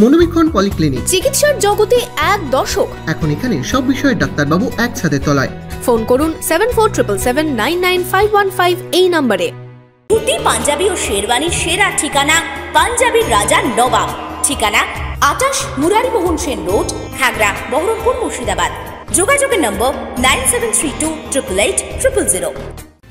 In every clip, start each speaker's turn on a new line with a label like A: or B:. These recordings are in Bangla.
A: মনোবীক্ষণ পলিক্লিনিক,
B: চিকিৎসার জগতে এক দশক।
A: এখন এখানে সব বিষয়ে ডাক্তারবাবু এক ছাদের তলায়।
B: ফোন করুন 7477799515 এই নম্বরে।
C: ধুতি, পাঞ্জাবি ও শেরওয়ানির সেরা ঠিকানা পাঞ্জাবির রাজা নবাব। ঠিকানা 28 মুরারি মোহন সেন রোড, খাগড়া, বহরমপুর, মুর্শিদাবাদ। যোগাযোগের নম্বর 9732888000।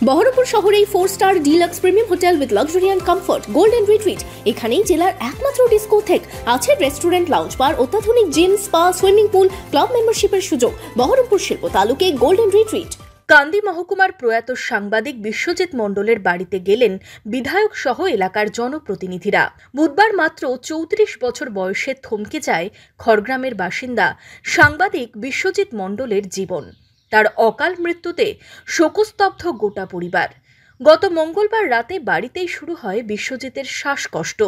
B: বহরমপুর শহরেই 4 star deluxe premium hotel with luxury and comfort golden retreat. এখানেই জেলার একমাত্র ডিস্কোথেক, আছে রেস্টুরেন্ট, লাউঞ্জ বার, অত্যাধুনিক gym, spa, swimming pool, club মেম্বারশিপের সুযোগ। বহরমপুর শিল্প তালুকে গোল্ডেন রিট্রিট। কান্দি মহকুমার প্রয়াত সাংবাদিক বিশ্বজিৎ মণ্ডলের বাড়িতে গেলেন বিধায়ক সহ এলাকার জনপ্রতিনিধিরা। বুধবার মাত্র 34 বছর বয়সে থমকে যায় খড়গ্রামের বাসিন্দা সাংবাদিক বিশ্বজিৎ মণ্ডলের জীবন। তার অকাল মৃত্যুতে শোকস্তব্ধ গোটা পরিবার। গত মঙ্গলবার রাতে বাড়িতেই শুরু হয় বিশ্বজিতের শ্বাসকষ্ট।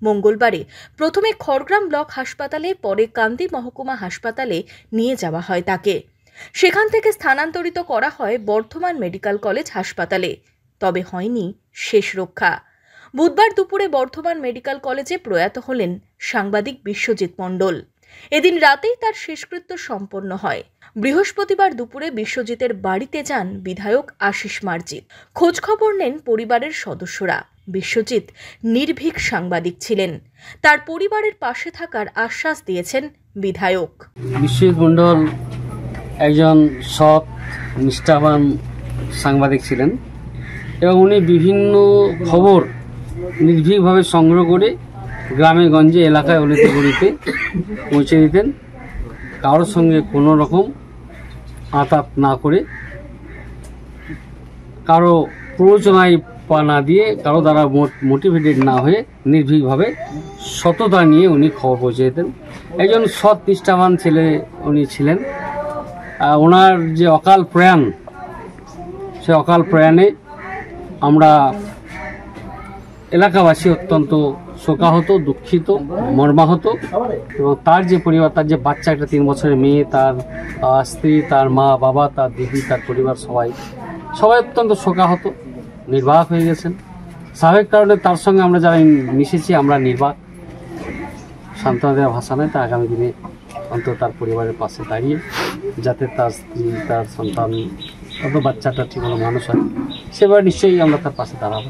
B: মঙ্গলবারে প্রথমে খড়গ্রাম ব্লক হাসপাতালে, পরে কান্দি মহকুমা হাসপাতালে নিয়ে যাওয়া হয় তাকে। সেখান থেকে স্থানান্তরিত করা হয় বর্ধমান মেডিকেল কলেজ হাসপাতালে, তবে হয়নি শেষ রক্ষা। বুধবার দুপুরে বর্ধমান মেডিকেল কলেজে প্রয়াত হলেন সাংবাদিক বিশ্বজিৎ মণ্ডল। এদিন রাতেই তার শেষকৃত্য সম্পন্ন হয়। বৃহস্পতিবার দুপুরে বিশ্বজিতের বাড়িতে যান বিধায়ক আশিস মার্জিত। খোঁজ খবর নেন পরিবারের সদস্যরা। বিশ্বজিৎ নির্ভীক সাংবাদিক ছিলেন, তার পরিবারের পাশে থাকার আশ্বাস দিয়েছেন বিধায়ক।
D: বিশ্বজিৎ মণ্ডল একজন সৎ, নিষ্ঠাবান সাংবাদিক ছিলেন এবং উনি বিভিন্ন খবর নির্ভীকভাবে সংগ্রহ করে গ্রামে গঞ্জে, এলাকায়, অলিতে গলিতে পৌঁছে দিতেন। কারোর সঙ্গে কোনো রকম আঁতাত না করে, কারো প্ররোচনায় পা না দিয়ে, কারো দ্বারা মোটিভেটেড না হয়ে নির্ভীকভাবে সততা নিয়ে উনি খবর পৌঁছে দিতেন। একজন সৎ, নিষ্ঠাবান ছেলে উনি ছিলেন। ওনার যে অকাল প্রয়াণ, সে অকাল প্রয়াণে আমরা এলাকাবাসী অত্যন্ত শোকাহত, দুঃখিত, মর্মাহত। এবং তার যে পরিবার, তার যে বাচ্চা, একটা 3 বছরের মেয়ে, তার স্ত্রী, তার মা, বাবা, তার দিদি, তার পরিবার সবাই অত্যন্ত শোকাহত, নির্বাক হয়ে গেছেন। স্বাভাবিক কারণে তার সঙ্গে আমরা যারা মিশেছি আমরা নির্বাক। সান্ত্বনা দেওয়ার ভাষা নয়, তা আগামী দিনে অন্তত তার পরিবারের পাশে দাঁড়িয়ে যাতে তার স্ত্রী, তার সন্তান, অত বাচ্চাটা ঠিক মতো মানুষ হয়, সেবার নিশ্চয়ই আমরা তার পাশে দাঁড়াবো।